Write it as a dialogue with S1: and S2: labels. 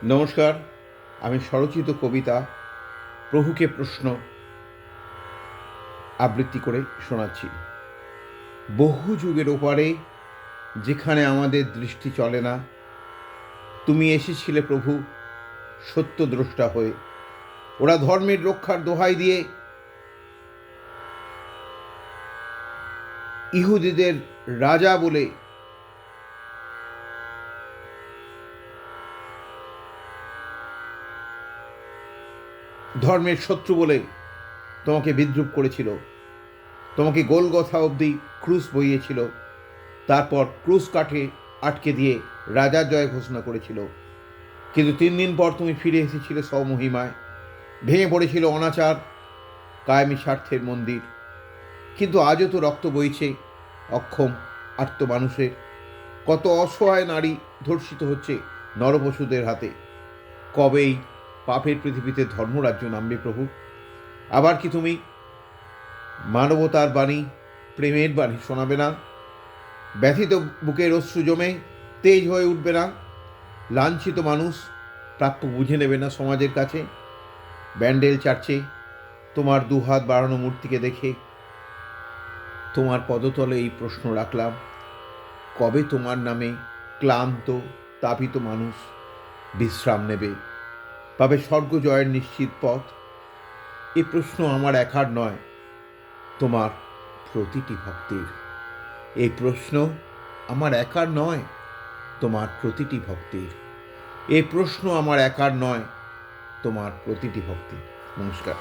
S1: নমস্কার, আমি স্বরচিত কবিতা প্রভুকে প্রশ্ন আবৃত্তি করে শোনাচ্ছি। বহু যুগের ওপারে যেখানে আমাদের দৃষ্টি চলে না, তুমি এসেছিলে প্রভু সত্যদ্রষ্টা হয়ে। ওরা ধর্মের রক্ষার দোহাই দিয়ে ইহুদিদের রাজা বলে ধর্মের শত্রু বলে তোমাকে বিদ্রূপ করেছিল, তোমাকে গোলগথা অবধি ক্রুশ বইয়েছিল, তারপর ক্রুশ কাঠে আটকে দিয়ে রাজার জয় ঘোষণা করেছিল। কিন্তু 3 দিন পর তুমি ফিরে এসেছিলে স্বমহিমায়। ভেঙে পড়েছিল অনাচার, কায়েমি স্বার্থের মন্দির। কিন্তু আজও তো রক্ত বইছে অক্ষম আর্ত মানুষের। কত অসহায় নারী ধর্ষিত হচ্ছে নরপশুদের হাতে। কবেই পাপের পৃথিবীতে ধর্মরাজ্য নামবে প্রভু? আবার কি তুমি মানবতার বাণী, প্রেমের বাণী শোনাবে না? ব্যথিত বুকের অশ্রু জমে তেজ হয়ে উঠবে না? লাঞ্ছিত মানুষ প্রাপ্য বুঝে নেবে না সমাজের কাছে? ব্যান্ডেল চার্চে তোমার দুহাত বাড়ানো মূর্তিকে দেখে তোমার পদতলে এই প্রশ্ন রাখলাম, কবে তোমার নামে ক্লান্ত তাপিত মানুষ বিশ্রাম নেবে, পাবে স্বর্গ জয়ের নিশ্চিত পথ? এ প্রশ্ন আমার একার নয়, তোমার প্রতিটি ভক্তের। এই প্রশ্ন আমার একার নয়, তোমার প্রতিটি ভক্তের। এই প্রশ্ন আমার একার নয়, তোমার প্রতিটি ভক্তের। নমস্কার।